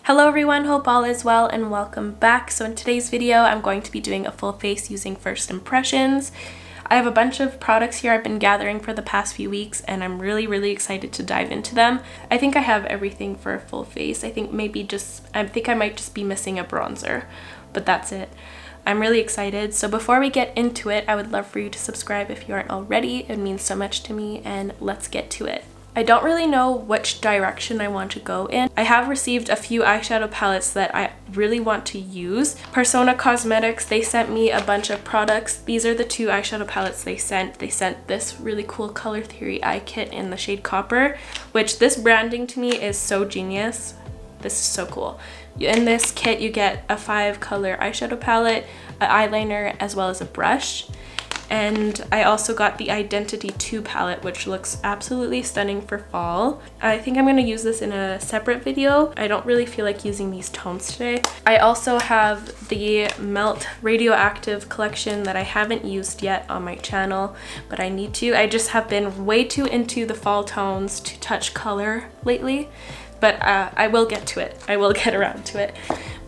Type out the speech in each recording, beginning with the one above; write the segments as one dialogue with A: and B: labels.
A: Hello everyone, hope all is well and welcome back. So in today's video, I'm going to be doing a full face using first impressions. I have a bunch of products here I've been gathering for the past few weeks and I'm really excited to dive into them. I think I have everything for a full face. I think I might just be missing a bronzer, but that's it. I'm really excited. So before we get into it, I would love for you to subscribe if you aren't already. It means so much to me, and let's get to it. I don't really know which direction I want to go in. I have received a few eyeshadow palettes that I really want to use. Persona Cosmetics, they sent me a bunch of products. These are the two eyeshadow palettes they sent. They sent this really cool Color Theory eye kit in the shade Copper, which this branding to me is so genius. This is so cool. In this kit, you get a 5-color eyeshadow palette, an eyeliner, as well as a brush. And I also got the Identity 2 palette, which looks absolutely stunning for fall. I think I'm going to use this in a separate video. I don't really feel like using these tones today. I also have the Melt Radioactive collection that I haven't used yet on my channel, but I need to. I just have been way too into the fall tones to touch color lately, but I will get to it. I will get around to it.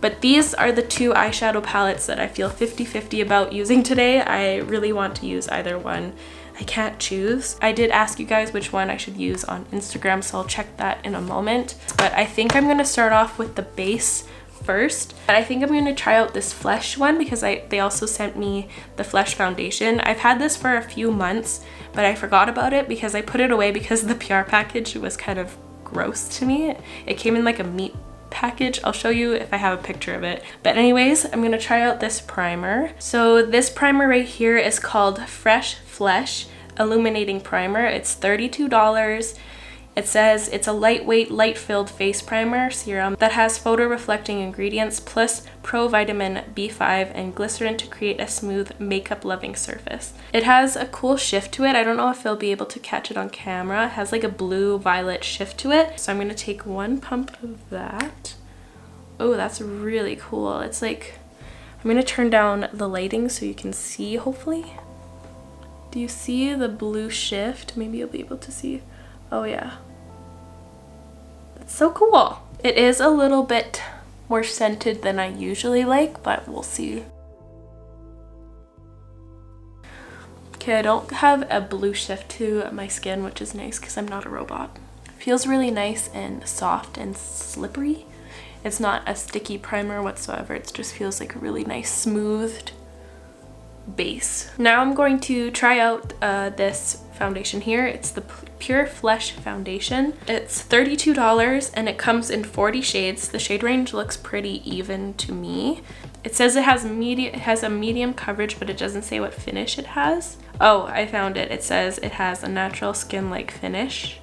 A: But these are the two eyeshadow palettes that I feel 50-50 about using today. I really want to use either one. I can't choose. I did ask you guys which one I should use on Instagram, so I'll check that in a moment. But I think I'm gonna start off with the base first. But I think I'm gonna try out this Flesh one because they also sent me the Flesh foundation. I've had this for a few months, but I forgot about it because I put it away because the PR package was kind of gross to me. It came in like a meat package. I'll show you if I have a picture of it. But anyways, I'm gonna try out this primer. So this primer right here is called Fresh Flesh Illuminating Primer. It's $32. It says it's a lightweight, light-filled face primer serum that has photo-reflecting ingredients plus provitamin B5 and glycerin to create a smooth, makeup-loving surface. It has a cool shift to it. I don't know if I'll be able to catch it on camera. It has like a blue-violet shift to it. So I'm going to take one pump of that. Oh, that's really cool. It's like, I'm going to turn down the lighting so you can see, hopefully. Do you see the blue shift? Maybe you'll be able to see. Oh yeah. That's so cool. It is a little bit more scented than I usually like, but we'll see. Okay, I don't have a blue shift to my skin, which is nice because I'm not a robot. It feels really nice and soft and slippery. It's not a sticky primer whatsoever. It just feels like a really nice smoothed base. Now I'm going to try out this foundation here. It's the Pure Flesh foundation. It's $32 and it comes in 40 shades. The shade range looks pretty even to me. It says it has a medium coverage, but it doesn't say what finish it has. Oh, I found it. It says it has a natural skin-like finish.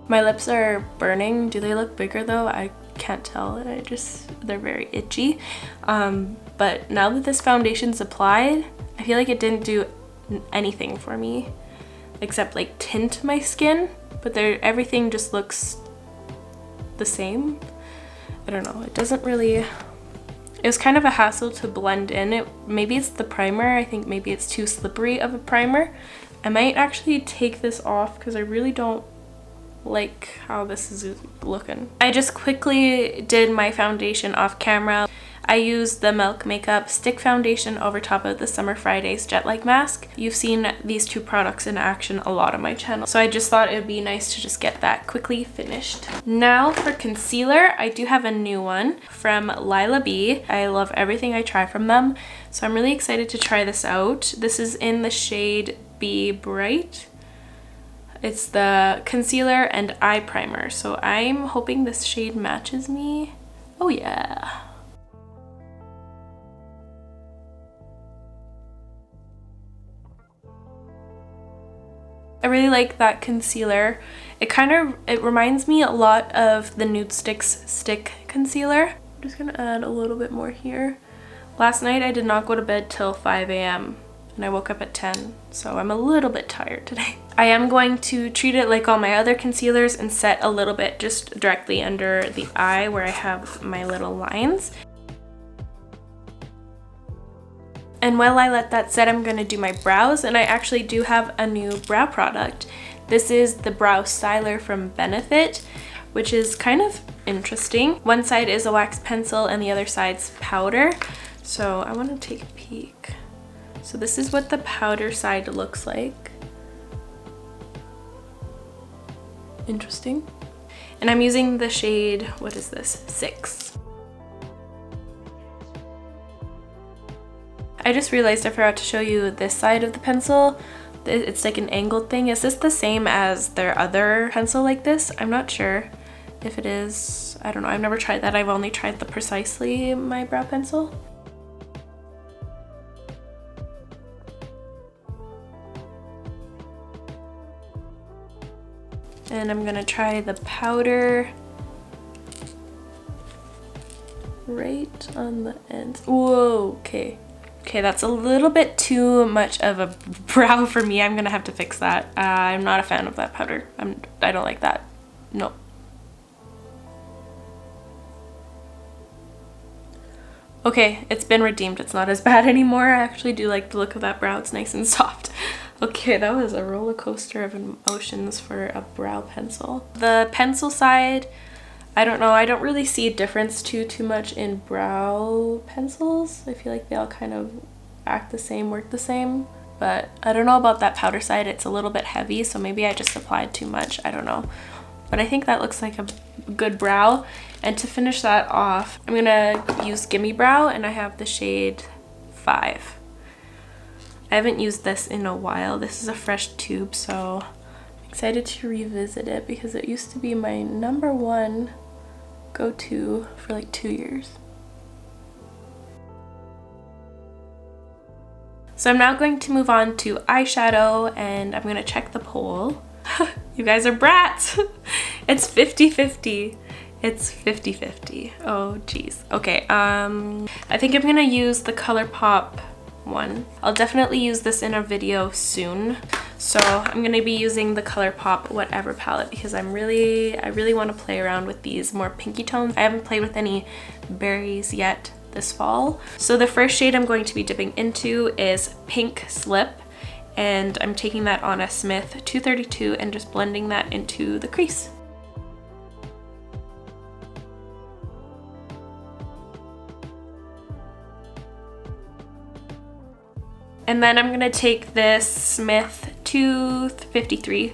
A: My lips are burning. Do they look bigger though? I can't tell. They're very itchy. But now that this foundation's applied, I feel like it didn't do anything for me except like tint my skin, but everything just looks the same. I don't know. It doesn't really, it was kind of a hassle to blend in. Maybe it's the primer. I think maybe it's too slippery of a primer. I might actually take this off because I really don't like how this is looking. I just quickly did my foundation off camera. I used the Milk Makeup Stick Foundation over top of the Summer Fridays Jet Lag Mask. You've seen these two products in action a lot on my channel, so I just thought it would be nice to just get that quickly finished. Now for concealer, I do have a new one from Lila B. I love everything I try from them, so I'm really excited to try this out. This is in the shade Be Bright. It's the concealer and eye primer, so I'm hoping this shade matches me. Oh yeah. I really like that concealer. It reminds me a lot of the Nudestix Stick Concealer. I'm just gonna add a little bit more here. Last night I did not go to bed till 5 a.m. and I woke up at 10, so I'm a little bit tired today. I am going to treat it like all my other concealers and set a little bit just directly under the eye where I have my little lines. And while I let that set, I'm going to do my brows, and I actually do have a new brow product. This is the Brow Styler from Benefit, which is kind of interesting. One side is a wax pencil and the other side's powder. So I want to take a peek. So this is what the powder side looks like. Interesting. And I'm using the shade, what is this? 6. I just realized I forgot to show you this side of the pencil. It's like an angled thing. Is this the same as their other pencil like this? I'm not sure if it is. I don't know. I've never tried that. I've only tried the Precisely My Brow Pencil. And I'm gonna try the powder right on the end. Whoa, okay. Okay, that's a little bit too much of a brow for me. I'm gonna have to fix that. I'm not a fan of that powder. I don't like that. No. Okay, it's been redeemed. It's not as bad anymore. I actually do like the look of that brow. It's nice and soft. Okay, that was a roller coaster of emotions for a brow pencil. The pencil side, I don't know. I don't really see a difference too much in brow pencils. I feel like they all kind of act the same, work the same. But I don't know about that powder side. It's a little bit heavy, so maybe I just applied too much. I don't know. But I think that looks like a good brow. And to finish that off, I'm gonna use Gimme Brow, and I have the shade 5. I haven't used this in a while. This is a fresh tube, so I'm excited to revisit it because it used to be my #1 go-to for like 2 years. So I'm now going to move on to eyeshadow, and I'm gonna check the poll. You guys are brats. It's 50-50. It's 50-50. Oh geez. Okay, I think I'm gonna use the ColourPop one. I'll definitely use this in a video soon. So I'm gonna be using the ColourPop Whatever palette because I really want to play around with these more pinky tones. I haven't played with any berries yet this fall. So the first shade I'm going to be dipping into is Pink Slip, and I'm taking that on a Smith 232 and just blending that into the crease. And then I'm gonna take this Smith 253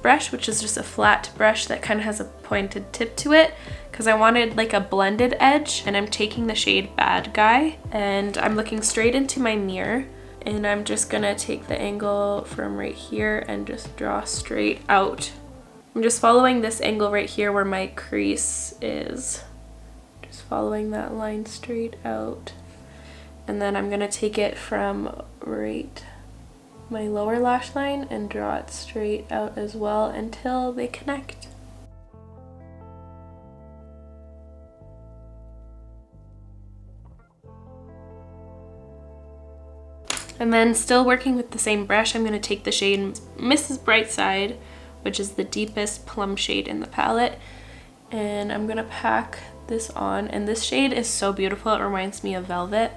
A: brush, which is just a flat brush that kind of has a pointed tip to it, because I wanted like a blended edge, and I'm taking the shade Bad Guy, and I'm looking straight into my mirror, and I'm just gonna take the angle from right here and just draw straight out. I'm just following this angle right here where my crease is. Just following that line straight out. And then I'm gonna take it from right my lower lash line and draw it straight out as well until they connect. And then still working with the same brush, I'm gonna take the shade Mrs. Brightside, which is the deepest plum shade in the palette, and I'm gonna pack this on. And this shade is so beautiful, it reminds me of velvet.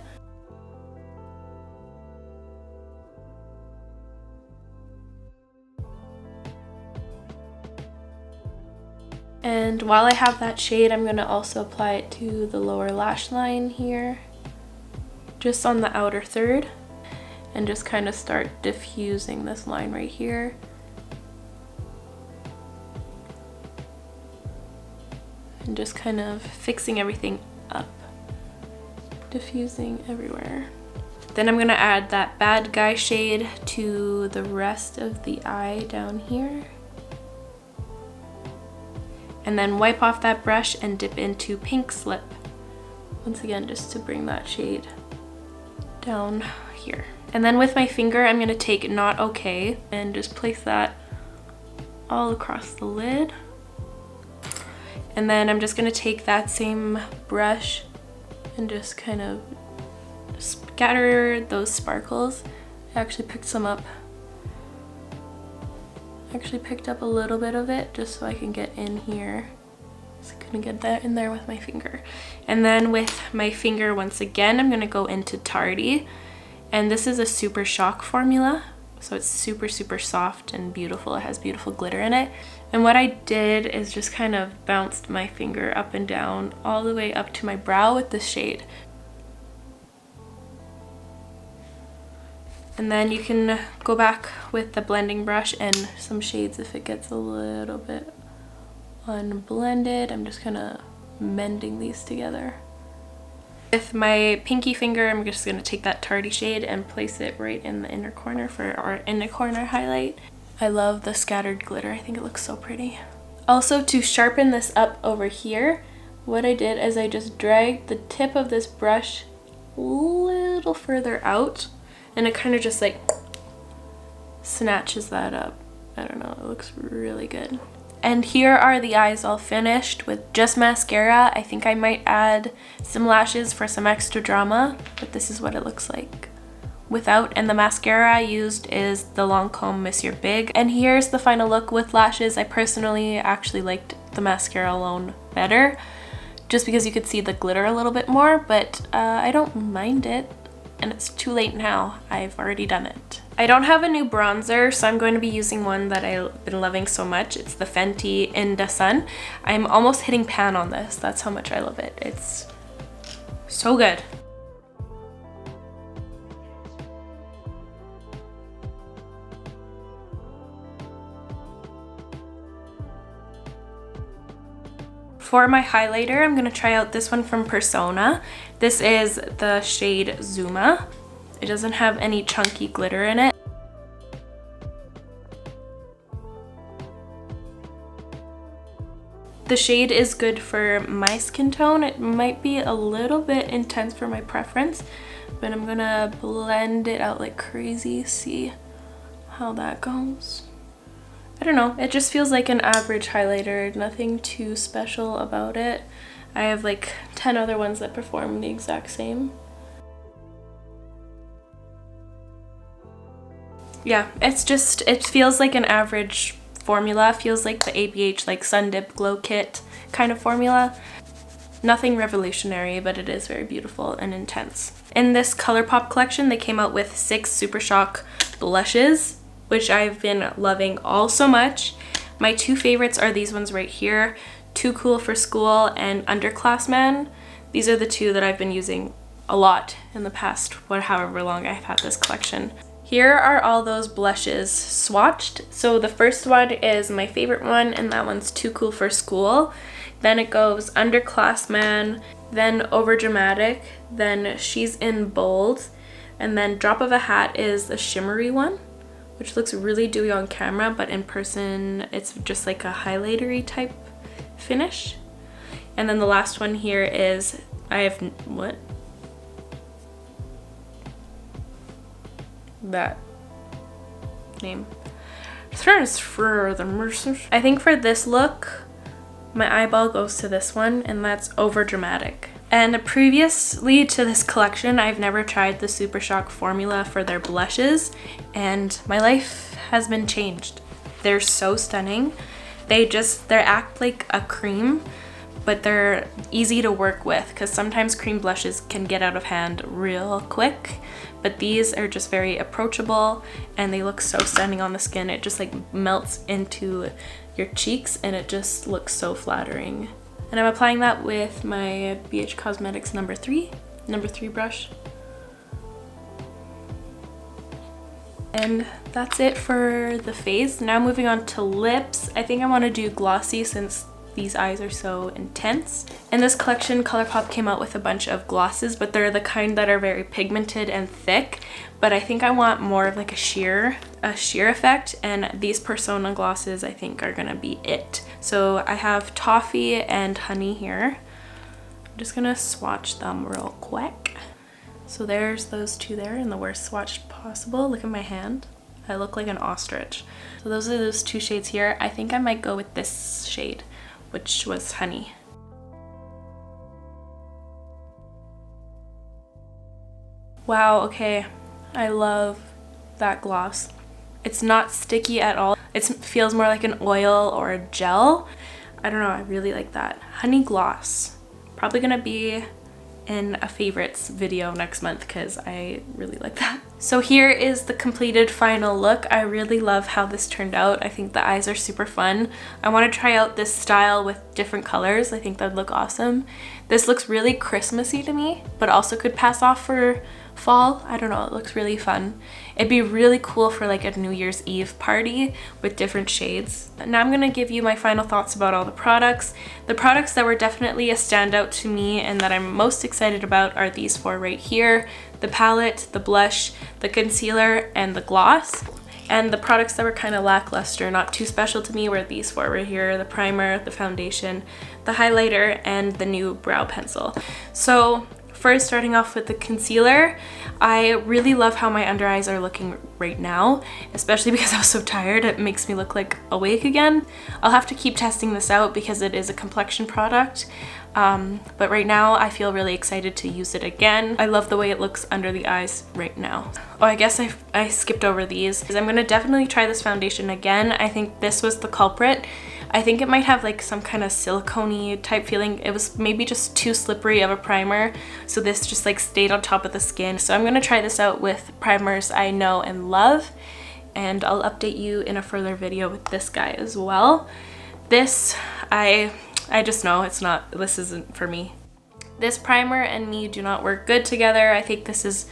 A: And while I have that shade, I'm gonna also apply it to the lower lash line here, just on the outer third, and just kind of start diffusing this line right here. And just kind of fixing everything up, diffusing everywhere. Then I'm gonna add that Bad Guy shade to the rest of the eye down here. And then wipe off that brush and dip into Pink Slip. Once again, just to bring that shade down here. And then with my finger, I'm gonna take Not Okay and just place that all across the lid. And then I'm just gonna take that same brush and just kind of gather those sparkles. I actually picked some up. I actually picked up a little bit of it just so I can get in here. So I couldn't get that in there with my finger. And then with my finger, once again, I'm gonna go into Tardy. And this is a Super Shock formula. So it's super, super soft and beautiful. It has beautiful glitter in it. And what I did is just kind of bounced my finger up and down all the way up to my brow with this shade. And then you can go back with the blending brush and some shades if it gets a little bit unblended. I'm just kind of mending these together. With my pinky finger, I'm just going to take that Tardy shade and place it right in the inner corner for our inner corner highlight. I love the scattered glitter. I think it looks so pretty. Also, to sharpen this up over here, what I did is I just dragged the tip of this brush a little further out, and it kind of just like snatches that up. I don't know, it looks really good. And here are the eyes all finished with just mascara. I think I might add some lashes for some extra drama, but this is what it looks like without. And the mascara I used is the Lancome Monsieur Big. And here's the final look with lashes. I personally actually liked the mascara alone better, just because you could see the glitter a little bit more, but I don't mind it. And it's too late now. I've already done it. I don't have a new bronzer, so I'm going to be using one that I've been loving so much. It's the Fenty In Da Sun. I'm almost hitting pan on this. That's how much I love it. It's so good. For my highlighter, I'm going to try out this one from Persona. This is the shade Zuma. It doesn't have any chunky glitter in it. The shade is good for my skin tone. It might be a little bit intense for my preference, but I'm gonna blend it out like crazy, see how that goes. I don't know, it just feels like an average highlighter, nothing too special about it. I have like 10 other ones that perform the exact same. Yeah, it's just, it feels like an average formula. Feels like the ABH like Sun Dip Glow Kit kind of formula. Nothing revolutionary, but it is very beautiful and intense. In this ColourPop collection, they came out with 6 Super Shock blushes, which I've been loving all so much. My 2 favorites are these ones right here, Too Cool for School and Underclassman. These are the 2 that I've been using a lot in the past, however long I've had this collection. Here are all those blushes swatched. So the first one is my favorite one, and that one's Too Cool for School. Then it goes Underclassman, then Overdramatic, then She's in Bold, and then Drop of a Hat is a shimmery one, which looks really dewy on camera, but in person it's just like a highlightery type finish. And then the last one here is, that name. Transfer the Mercer. I think for this look, my eyeball goes to this one, and that's Overdramatic. And previously to this collection, I've never tried the Super Shock formula for their blushes, and my life has been changed. They're so stunning. They act like a cream, but they're easy to work with, because sometimes cream blushes can get out of hand real quick, but these are just very approachable and they look so stunning on the skin. It just like melts into your cheeks and it just looks so flattering. And I'm applying that with my BH Cosmetics number 3 brush. And that's it for the face. Now moving on to lips. I think I want to do glossy since these eyes are so intense. In this collection, ColourPop came out with a bunch of glosses, but they're the kind that are very pigmented and thick. But I think I want more of like a sheer effect, and these Persona glosses I think are gonna be it. So I have Toffee and Honey here. I'm just gonna swatch them real quick. So there's those 2 there in the worst swatch possible. Look at my hand. I look like an ostrich. So those are those 2 shades here. I think I might go with this shade, which was Honey. Wow, okay. I love that gloss. It's not sticky at all. It feels more like an oil or a gel. I don't know, I really like that. Honey gloss. Probably gonna be in a favorites video next month because I really like that. So here is the completed final look. I really love how this turned out. I think the eyes are super fun. I want to try out this style with different colors. I think that'd look awesome. This looks really Christmassy to me, but also could pass off for fall. I don't know, it looks really fun. It'd be really cool for like a New Year's Eve party with different shades. Now I'm gonna give you my final thoughts about all the products. The products that were definitely a standout to me and that I'm most excited about are these four right here: the palette, the blush, the concealer, and the gloss. And the products that were kind of lackluster, not too special to me, were these four right here: the primer, the foundation, the highlighter, and the new brow pencil. So first, starting off with the concealer, I really love how my under eyes are looking right now, especially because I was so tired. It makes me look like awake again. I'll have to keep testing this out because it is a complexion product, but right now I feel really excited to use it again. I love the way it looks under the eyes right now. Oh, I guess I skipped over these because I'm gonna definitely try this foundation again. I think this was the culprit. I think it might have like some kind of silicone-y type feeling. It was maybe just too slippery of a primer, so this just like stayed on top of the skin. So I'm gonna try this out with primers I know and love, and I'll update you in a further video with this guy as well. This, I just know this isn't for me. This primer and me do not work good together. I think this is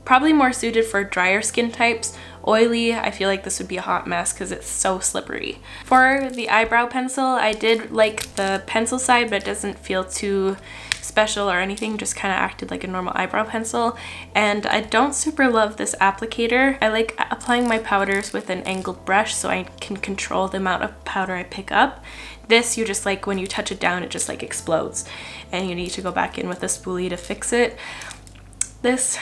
A: probably more suited for drier skin types. Oily, I feel like this would be a hot mess because it's so slippery. For the eyebrow pencil, I did like the pencil side, but it doesn't feel too special or anything, just kind of acted like a normal eyebrow pencil. And I don't super love this applicator. I like applying my powders with an angled brush so I can control the amount of powder I pick up. This, you just like, when you touch it down, it just like explodes and you need to go back in with a spoolie to fix it. This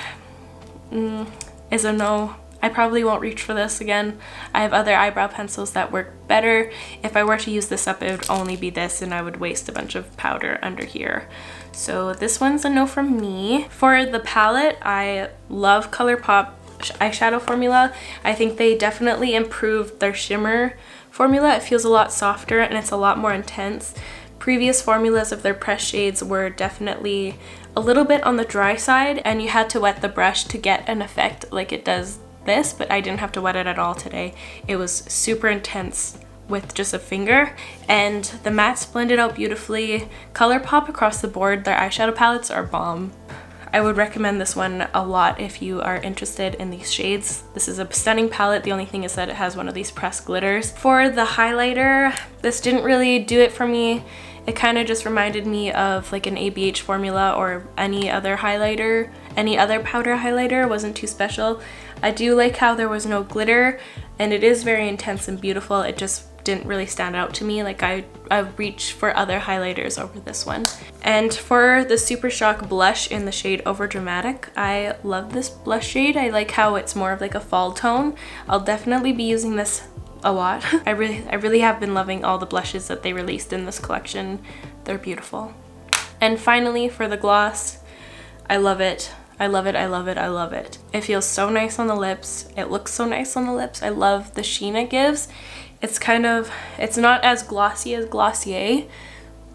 A: is a no. I probably won't reach for this again. I have other eyebrow pencils that work better. If I were to use this up, it would only be this and I would waste a bunch of powder under here. So this one's a no from me. For the palette, I love ColourPop eyeshadow formula. I think they definitely improved their shimmer formula. It feels a lot softer and it's a lot more intense. Previous formulas of their press shades were definitely a little bit on the dry side and you had to wet the brush to get an effect like it does this, but I didn't have to wet it at all today. It was super intense with just a finger, and the mattes blended out beautifully. ColourPop across the board, their eyeshadow palettes are bomb. I would recommend this one a lot if you are interested in these shades. This is a stunning palette. The only thing is that it has one of these pressed glitters. For the highlighter, this didn't really do it for me. It kind of just reminded me of like an ABH formula or any other highlighter. Any other powder highlighter. Wasn't too special. I do like how there was no glitter and it is very intense and beautiful. It just didn't really stand out to me. Like I reached for other highlighters over this one. And for the Super Shock blush in the shade Over Dramatic, I love this blush shade. I like how it's more of like a fall tone. I'll definitely be using this a lot. I really have been loving all the blushes that they released in this collection. They're beautiful. And finally, for the gloss, I love it. I love it, I love it, I love it. It feels so nice on the lips. It looks so nice on the lips. I love the sheen it gives. It's not as glossy as Glossier,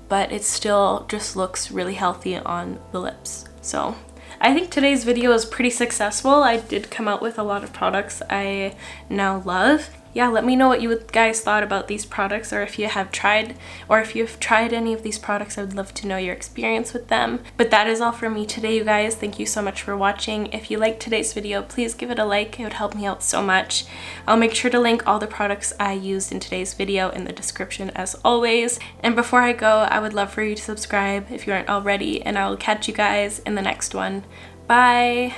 A: but it still just looks really healthy on the lips. So I think today's video was pretty successful. I did come out with a lot of products I now love. Yeah, let me know what you guys thought about these products, or if you have tried, any of these products. I would love to know your experience with them. But that is all for me today, you guys. Thank you so much for watching. If you liked today's video, please give it a like. It would help me out so much. I'll make sure to link all the products I used in today's video in the description as always. And before I go, I would love for you to subscribe if you aren't already, and I will catch you guys in the next one. Bye!